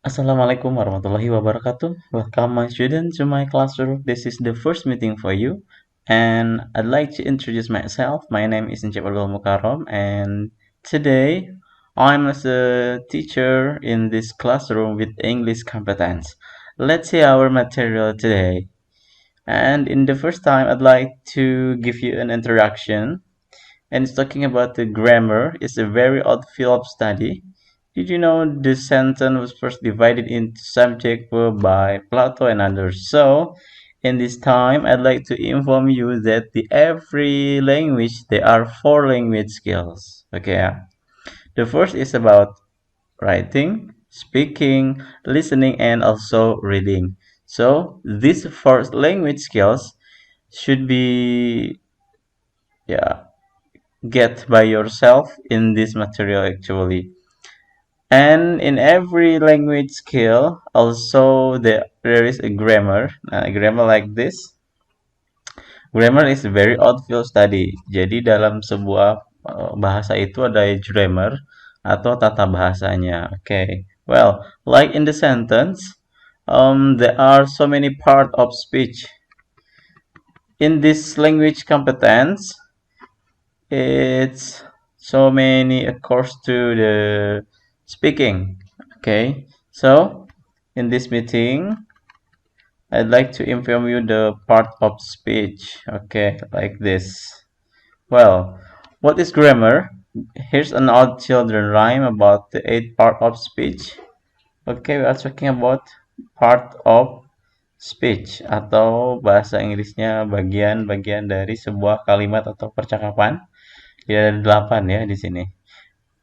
Assalamualaikum warahmatullahi wabarakatuh. Welcome, my student, to my classroom. This is the first meeting for you, and I'd like to introduce myself. My name is Njep Abdul Mukarram, and today I'm as a teacher in this classroom with English competence. Let's see our material today. And in the first time, I'd like to give you an introduction, and it's talking about the grammar. It's a very odd field of study. Did you know the sentence was first divided into subject verb by Plato and others? So, in this time, I'd like to inform you that the every language there are four language skills. Okay, the first is about writing, speaking, listening, and also reading. So, these four language skills should be yeah get by yourself in this material actually. And in every language skill, also there is a grammar. Nah, grammar like this. Grammar is a very odd field study. Jadi dalam sebuah bahasa itu ada grammar atau tata bahasanya. Okay. Well, like in the sentence, there are so many part of speech. In this language competence, it's so many occurs to the speaking. Okay, so in this meeting I'd like to inform you the part of speech. Okay, like this. Well, what is grammar? Here's an odd children rhyme about the eight part of speech. Okay, we are talking about part of speech atau bahasa Inggrisnya bagian-bagian dari sebuah kalimat atau percakapan. Ya, ada 8 ya di sini.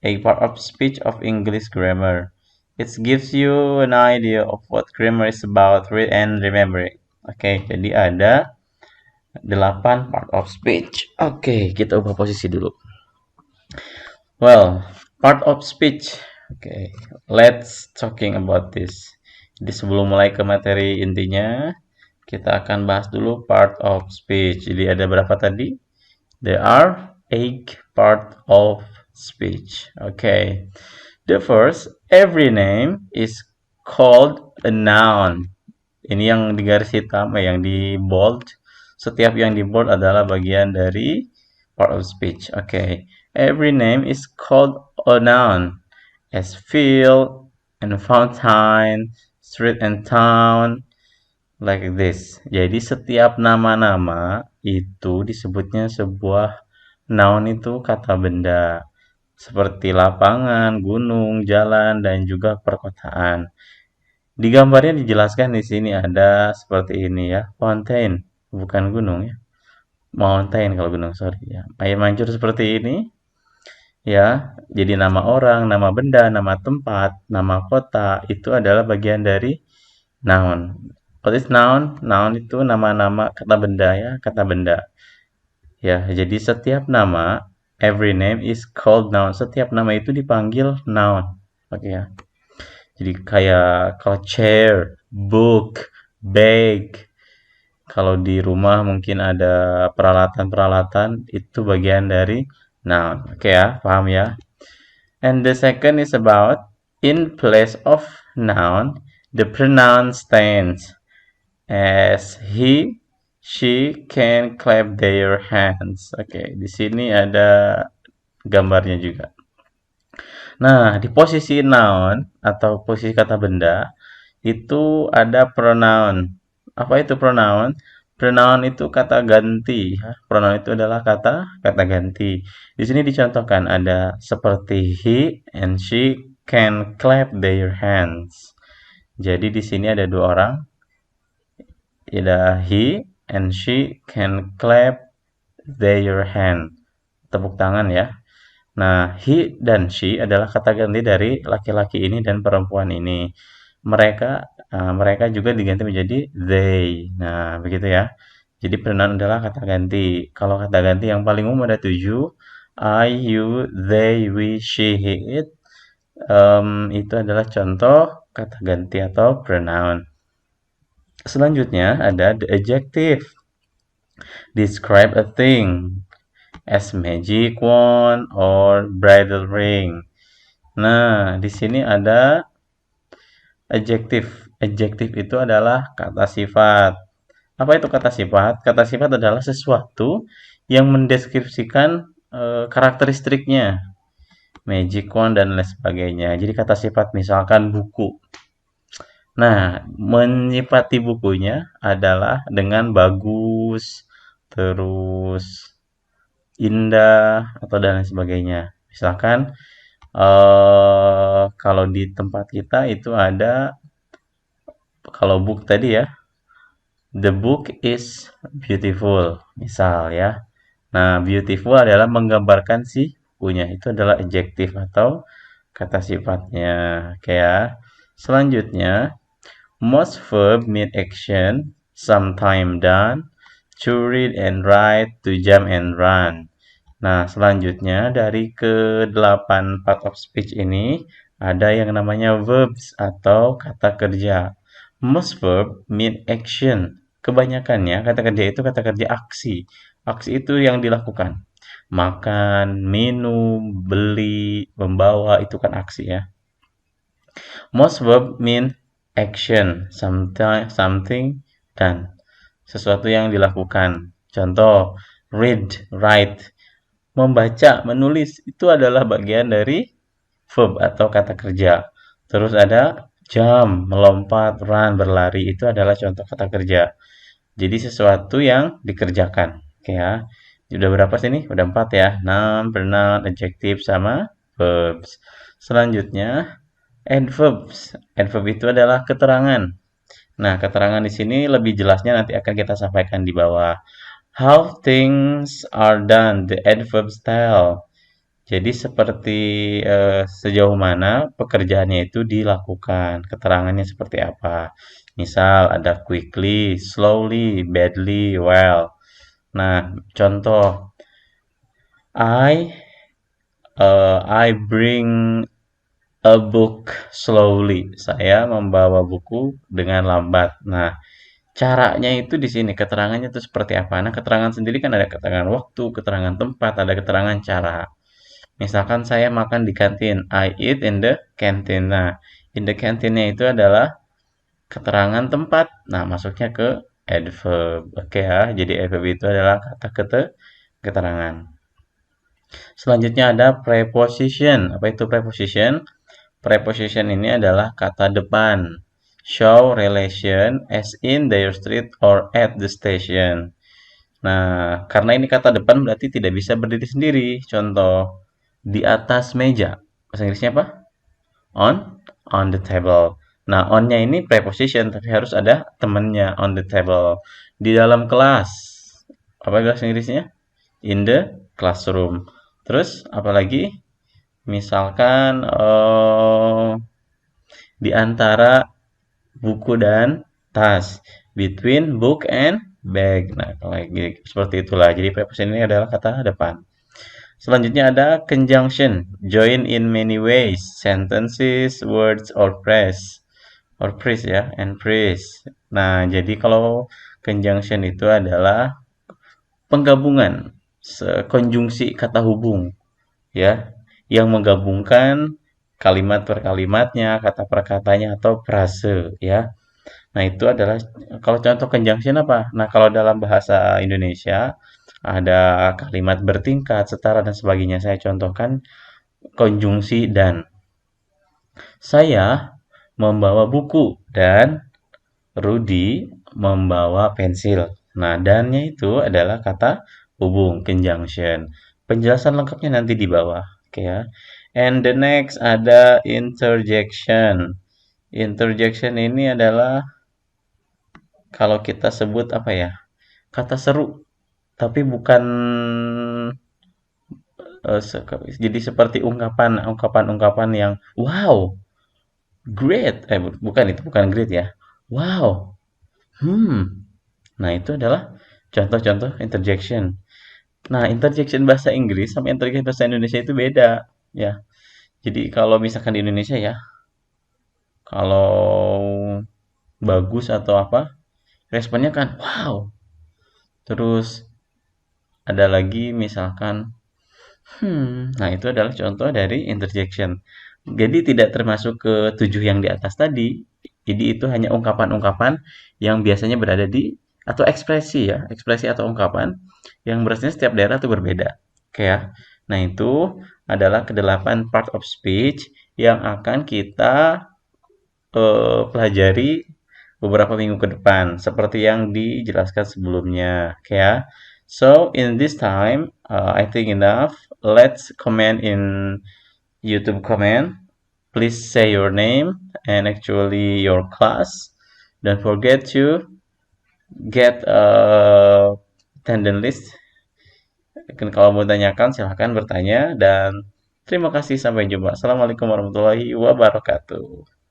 A part of speech of English grammar. It gives you an idea of what grammar is about, read and remember it. Oke, jadi ada 8 part of speech. Oke, kita ubah posisi dulu. Well, part of speech. Oke, let's talking about this. Jadi sebelum mulai ke materi intinya, kita akan bahas dulu part of speech. Jadi ada berapa tadi? There are 8 part of speech. Okay. The first, every name is called a noun. Ini yang di garis hitam, yang di bold. Setiap yang di bold adalah bagian dari part of speech. Okay. Every name is called a noun. As field and fountain, street and town, like this. Jadi setiap nama-nama itu disebutnya sebuah noun, itu kata benda. Seperti lapangan, gunung, jalan, dan juga perkotaan. Di gambarnya dijelaskan di sini ada seperti ini ya, fountain, bukan gunung ya. Mountain kalau gunung, sorry ya. Air mancur seperti ini ya. Jadi nama orang, nama benda, nama tempat, nama kota itu adalah bagian dari noun. What is noun? Noun itu nama-nama kata benda ya, kata benda. Ya, jadi setiap nama, every name is called noun. Setiap nama itu dipanggil noun. Oke ya. Jadi kayak kalau chair, book, bag. Kalau di rumah mungkin ada peralatan-peralatan, itu bagian dari noun. Oke ya, paham ya? And the second is about in place of noun, the pronoun stands as he, she can clap their hands. Oke, di sini ada gambarnya juga. Nah, di posisi noun atau posisi kata benda itu ada pronoun. Apa itu pronoun? Pronoun itu kata ganti. Pronoun itu adalah kata ganti. Di sini dicontohkan ada seperti he and she can clap their hands. Jadi di sini ada dua orang. Either he and she can clap their hand. Tepuk tangan ya. Nah, he dan she adalah kata ganti dari laki-laki ini dan perempuan ini. Mereka juga diganti menjadi they. Nah, begitu ya. Jadi pronoun adalah kata ganti. Kalau kata ganti yang paling umum ada 7. I, you, they, we, she, he, it. Itu adalah contoh kata ganti atau pronoun. Selanjutnya ada the adjective. Describe a thing as magic wand or bridal ring. Nah, di sini ada adjective. Adjective itu adalah kata sifat. Apa itu kata sifat? Kata sifat adalah sesuatu yang mendeskripsikan karakteristiknya, magic wand dan lain sebagainya. Jadi kata sifat misalkan buku. Nah, menyifati bukunya adalah dengan bagus, terus indah atau dan lain sebagainya. Misalkan kalau di tempat kita itu ada kalau book tadi ya, the book is beautiful, misal ya. Nah, beautiful adalah menggambarkan si bukunya. Itu adalah adjektif atau kata sifatnya. Oke ya. Selanjutnya, most verb mean action, sometime done, to read and write, to jump and run. Nah, selanjutnya dari ke-8 part of speech ini ada yang namanya verbs atau kata kerja. Most verb mean action. Kebanyakannya kata kerja itu kata kerja aksi. Aksi itu yang dilakukan. Makan, minum, beli, membawa itu kan aksi ya. Most verb mean action, something done. Sesuatu yang dilakukan. Contoh, read, write. Membaca, menulis itu adalah bagian dari verb atau kata kerja. Terus ada jump, melompat, run, berlari itu adalah contoh kata kerja. Jadi sesuatu yang dikerjakan. Oke ya. Udah berapa sih nih? Udah 4 ya. Noun, pronoun, adjective, sama verbs. Selanjutnya, adverbs. Adverb itu adalah keterangan. Nah, keterangan di sini lebih jelasnya nanti akan kita sampaikan di bawah. How things are done, the adverb style. Jadi seperti sejauh mana pekerjaannya itu dilakukan, keterangannya seperti apa. Misal ada quickly, slowly, badly, well. Nah, contoh I bring a book slowly. Saya membawa buku dengan lambat. Nah, caranya itu di sini keterangannya itu seperti apa? Nah, keterangan sendiri kan ada keterangan waktu, keterangan tempat, ada keterangan cara. Misalkan saya makan di kantin, I eat in the canteen. Nah, in the canteen-nya itu adalah keterangan tempat. Nah, masuknya ke adverb. Oke ya, jadi adverb itu adalah kata keterangan. Selanjutnya ada preposition. Apa itu preposition? Preposition ini adalah kata depan. Show relation as in their street or at the station. Nah, karena ini kata depan berarti tidak bisa berdiri sendiri. Contoh, di atas meja. Bahasa Inggrisnya apa? On? On the table. Nah, on-nya ini preposition, tapi harus ada temannya on the table. Di dalam kelas. Apa bahasa Inggrisnya? In the classroom. Terus, apalagi? Misalkan, di antara buku dan tas. Between book and bag. Nah, kalau seperti itulah. Jadi preposition ini adalah kata depan. Selanjutnya ada conjunction. Join in many ways. Sentences, words, or phrase. Or phrase ya, and phrase. Nah, jadi kalau conjunction itu adalah penggabungan konjungsi kata hubung ya, yang menggabungkan kalimat per kalimatnya, kata per katanya atau frase ya. Nah, itu adalah kalau contoh conjunction apa? Nah, kalau dalam bahasa Indonesia ada kalimat bertingkat, setara dan sebagainya. Saya contohkan konjungsi dan. Saya membawa buku dan Rudy membawa pensil. Nah, dannya itu adalah kata hubung, conjunction. Penjelasan lengkapnya nanti di bawah. Oke ya. And the next ada interjection. Interjection ini adalah kalau kita sebut apa ya? Kata seru, tapi bukan jadi seperti ungkapan-ungkapan yang wow, great. Bukan itu, bukan great ya. Wow. Hmm. Nah, itu adalah contoh-contoh interjection. Nah, interjection bahasa Inggris sama interjection bahasa Indonesia itu beda, ya. Jadi kalau misalkan di Indonesia ya, kalau bagus atau apa, responnya kan wow. Terus ada lagi misalkan nah itu adalah contoh dari interjection. Jadi tidak termasuk ke 7 yang di atas tadi. Jadi itu hanya ungkapan-ungkapan yang biasanya berada di atau ekspresi ya, ekspresi atau ungkapan yang berasnya setiap daerah itu berbeda. Oke ya. Nah, itu adalah kedelapan part of speech yang akan kita pelajari beberapa minggu ke depan seperti yang dijelaskan sebelumnya. Oke ya. So, in this time, I think enough. Let's comment in YouTube comment. Please say your name and actually your class. Don't forget to get a attendance list. Kalau mau tanyakan silahkan bertanya dan terima kasih, sampai jumpa. Assalamualaikum warahmatullahi wabarakatuh.